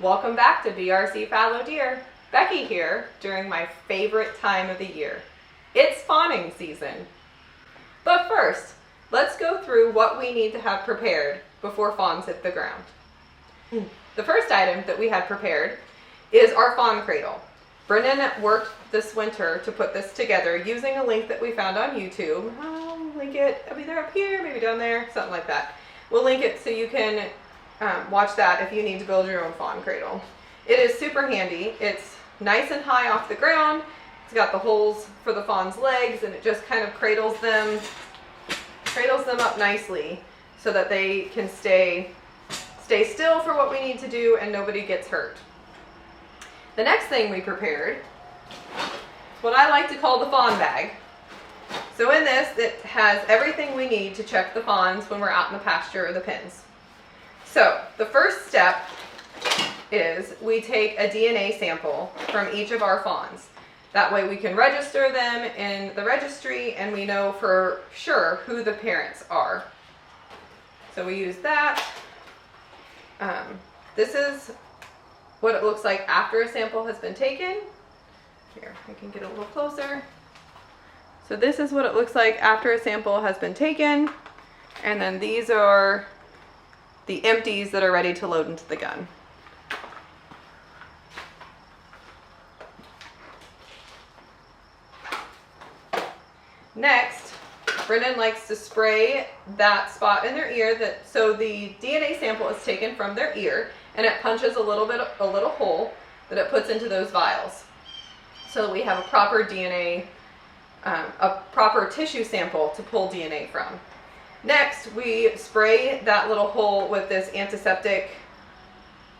Welcome back to BRC Fallow Deer. Becky here during my favorite time of the year. It's fawning season. But first, let's go through what we need to have prepared before fawns hit the ground. The first item that we had prepared is our fawn cradle. Brennan worked this winter to put this together using a link that we found on YouTube. I'll link it either up here, maybe down there, something like that. We'll link it so you can watch that if you need to build your own fawn cradle. It is super handy. It's nice and high off the ground. It's got the holes for the fawn's legs, and it just kind of cradles them up nicely so that they can stay still for what we need to do and nobody gets hurt. The next thing we prepared is what I like to call the fawn bag. So in this, it has everything we need to check the fawns when we're out in the pasture or the pens. So the first step is we take a DNA sample from each of our fawns. That way we can register them in the registry and we know for sure who the parents are. So we use that. This is what it looks like after a sample has been taken. Here, I can get a little closer. So this is what it looks like after a sample has been taken. And then these are the empties that are ready to load into the gun. Next, Brennan likes to spray that spot in their ear so the DNA sample is taken from their ear and it punches a little hole that it puts into those vials. So that we have a proper DNA, a proper tissue sample to pull DNA from. Next, we spray that little hole with this antiseptic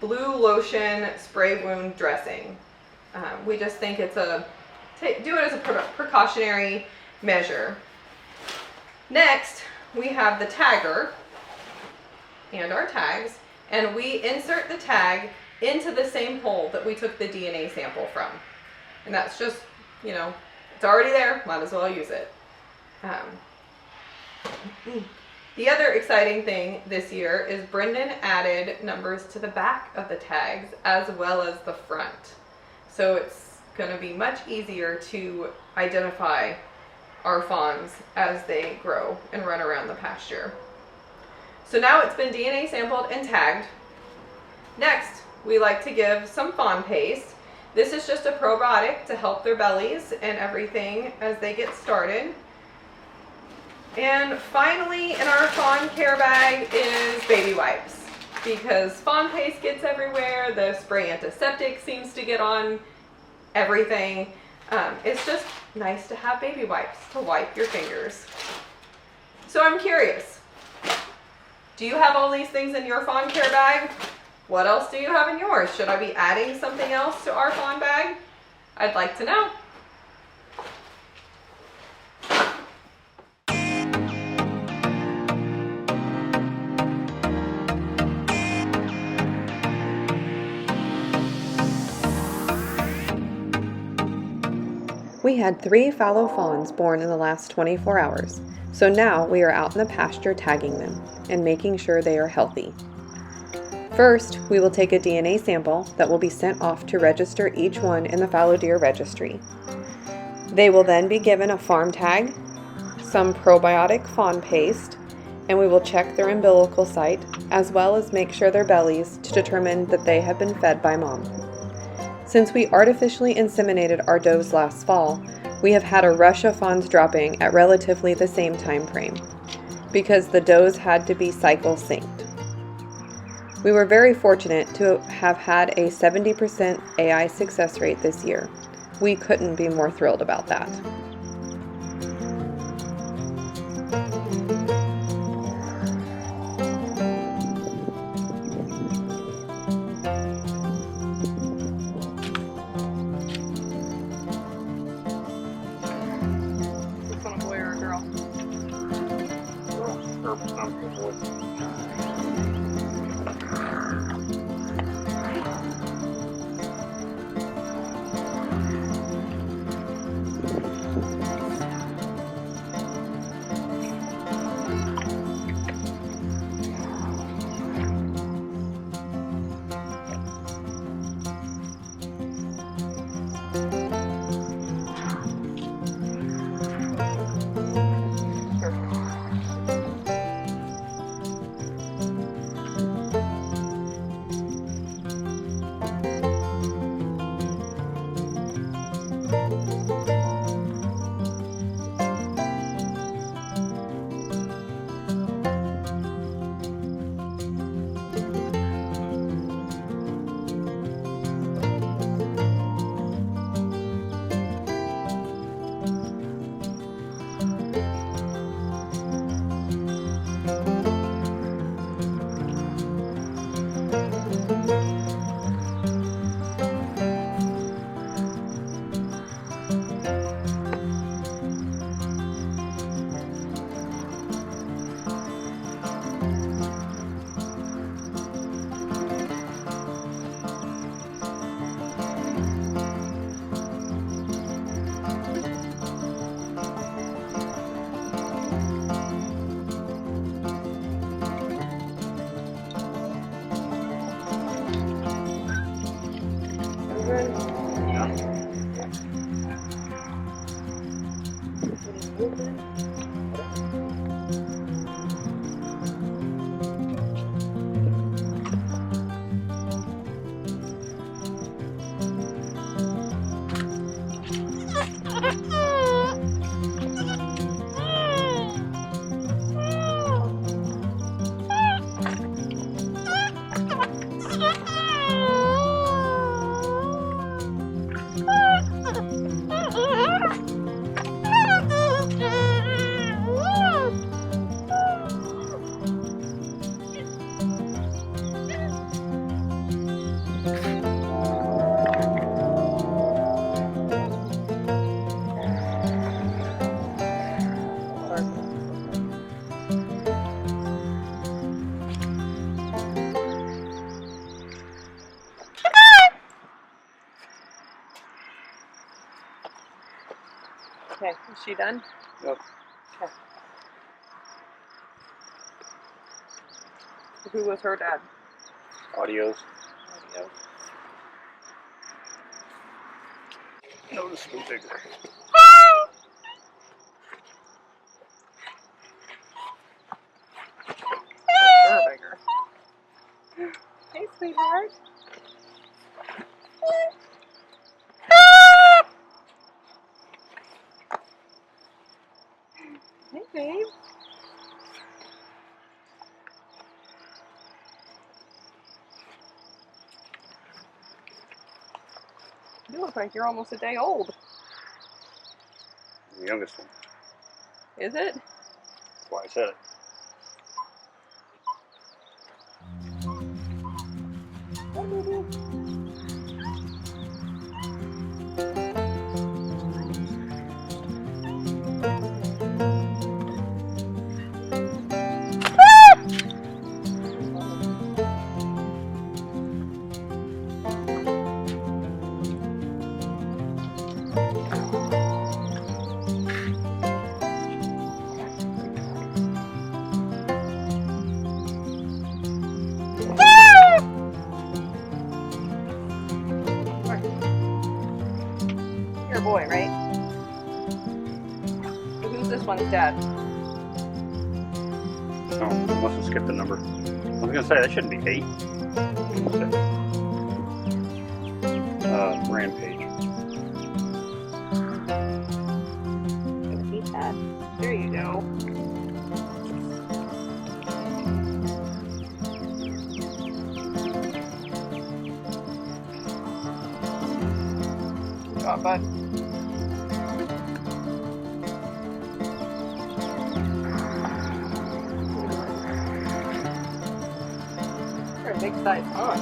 blue lotion spray wound dressing. We just think do it as a precautionary measure. Next, we have the tagger and our tags, and we insert the tag into the same hole that we took the DNA sample from. And that's just, it's already there, might as well use it. The other exciting thing this year is Brendan added numbers to the back of the tags as well as the front. So it's going to be much easier to identify our fawns as they grow and run around the pasture. So now it's been DNA sampled and tagged. Next, we like to give some fawn paste. This is just a probiotic to help their bellies and everything as they get started. And finally, in our fawn care bag is baby wipes. Because fawn paste gets everywhere, the spray antiseptic seems to get on everything. It's just nice to have baby wipes to wipe your fingers. So I'm curious, do you have all these things in your fawn care bag? What else do you have in yours? Should I be adding something else to our fawn bag? I'd like to know. We had 3 fallow fawns born in the last 24 hours, so now we are out in the pasture tagging them and making sure they are healthy. First, we will take a DNA sample that will be sent off to register each one in the fallow deer registry. They will then be given a farm tag, some probiotic fawn paste, and we will check their umbilical site as well as make sure their bellies to determine that they have been fed by mom. Since we artificially inseminated our does last fall, we have had a rush of fawns dropping at relatively the same time frame, because the does had to be cycle synced. We were very fortunate to have had a 70% AI success rate this year. We couldn't be more thrilled about that. Okay, is she done? Yep. Okay. Who was her dad? Audios. Audio. Notice the bigger. They're bigger. Hey, sweetheart. Hey, babe. You look like you're almost a day old. The youngest one. Is it? That's why I said it. Hey, baby. You're a boy, right? So who's this one's dad? Oh, I must have skipped a number. I was gonna say that shouldn't be 8. Rampage. Gonna eat that. There you go. Good job, bud. You're a big size fawn.